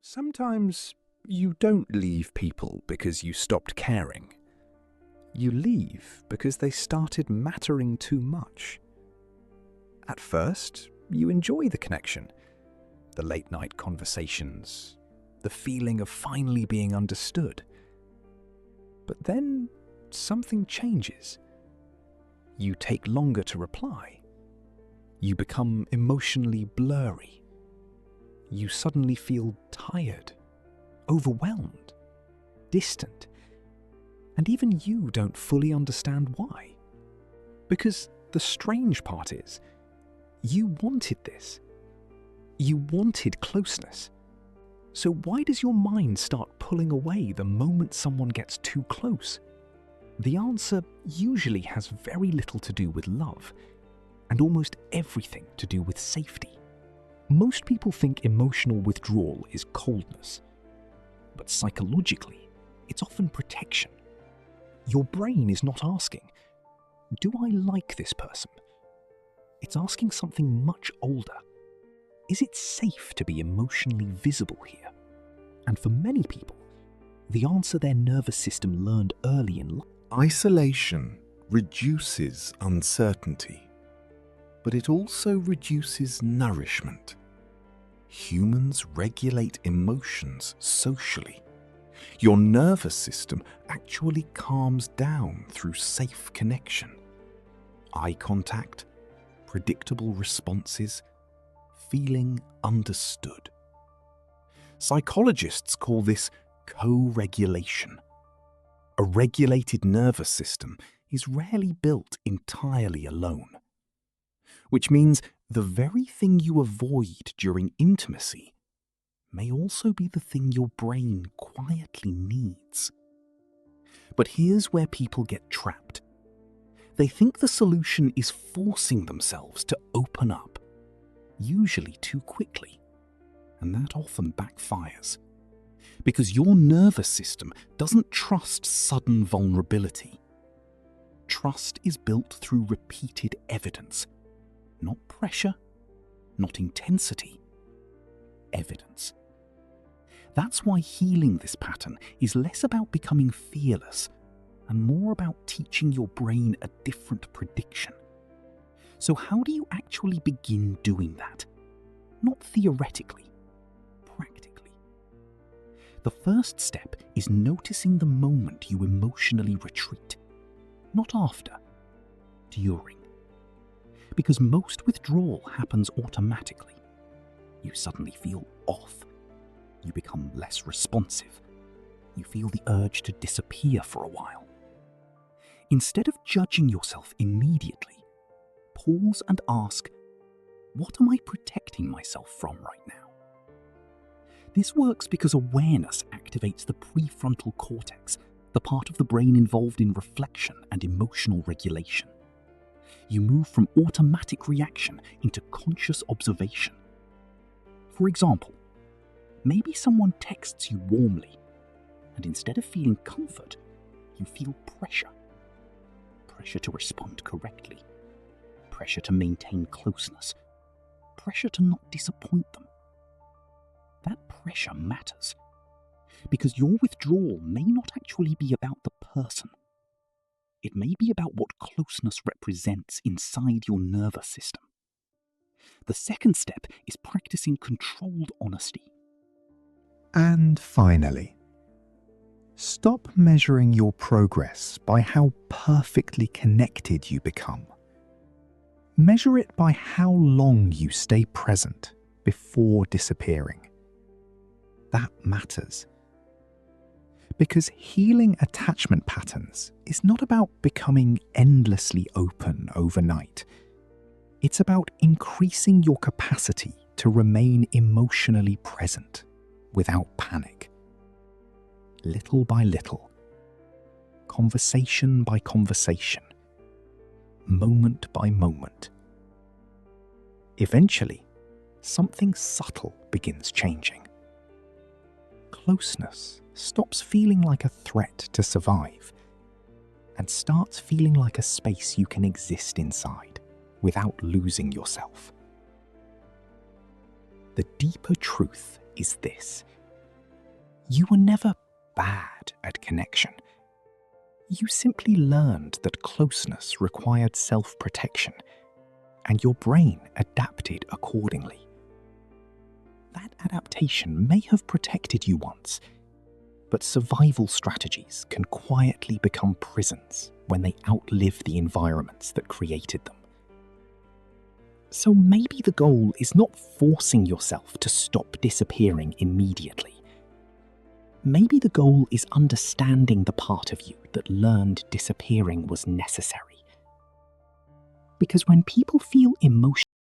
Sometimes you don't leave people because you stopped caring. You leave because they started mattering too much. At first, you enjoy the connection, the late-night conversations, the feeling of finally being understood. But then something changes. You take longer to reply. You become emotionally blurry. You suddenly feel tired, overwhelmed, distant, and even you don't fully understand why. Because the strange part is, you wanted this. You wanted closeness. So why does your mind start pulling away the moment someone gets too close? The answer usually has very little to do with love, and almost everything to do with safety. Most people think emotional withdrawal is coldness, but psychologically, it's often protection. Your brain is not asking, "Do I like this person?" It's asking something much older. Is it safe to be emotionally visible here? And for many people, the answer their nervous system learned early in life. Isolation reduces uncertainty, but it also reduces nourishment. Humans regulate emotions socially. Your nervous system actually calms down through safe connection. Eye contact, predictable responses, feeling understood. Psychologists call this co-regulation. A regulated nervous system is rarely built entirely alone, which means the very thing you avoid during intimacy may also be the thing your brain quietly needs. But here's where people get trapped. They think the solution is forcing themselves to open up, usually too quickly, and that often backfires. Because your nervous system doesn't trust sudden vulnerability. Trust is built through repeated evidence. Not pressure, not intensity, evidence. That's why healing this pattern is less about becoming fearless and more about teaching your brain a different prediction. So how do you actually begin doing that? Not theoretically, practically. The first step is noticing the moment you emotionally retreat, not after, during. Because most withdrawal happens automatically. You suddenly feel off. You become less responsive. You feel the urge to disappear for a while. Instead of judging yourself immediately, pause and ask, what am I protecting myself from right now? This works because awareness activates the prefrontal cortex, the part of the brain involved in reflection and emotional regulation. You move from automatic reaction into conscious observation. For example, maybe someone texts you warmly, and instead of feeling comfort, you feel pressure. Pressure to respond correctly. Pressure to maintain closeness. Pressure to not disappoint them. That pressure matters, because your withdrawal may not actually be about the person. It may be about what closeness represents inside your nervous system. The second step is practicing controlled honesty. And finally, stop measuring your progress by how perfectly connected you become. Measure it by how long you stay present before disappearing. That matters. Because healing attachment patterns is not about becoming endlessly open overnight. It's about increasing your capacity to remain emotionally present without panic. Little by little, conversation by conversation, moment by moment. Eventually, something subtle begins changing. Closeness stops feeling like a threat to survive and starts feeling like a space you can exist inside without losing yourself. The deeper truth is this: You were never bad at connection. You simply learned that closeness required self-protection, and your brain adapted accordingly. That adaptation may have protected you once, but survival strategies can quietly become prisons when they outlive the environments that created them. So maybe the goal is not forcing yourself to stop disappearing immediately. Maybe the goal is understanding the part of you that learned disappearing was necessary. Because when people feel emotionally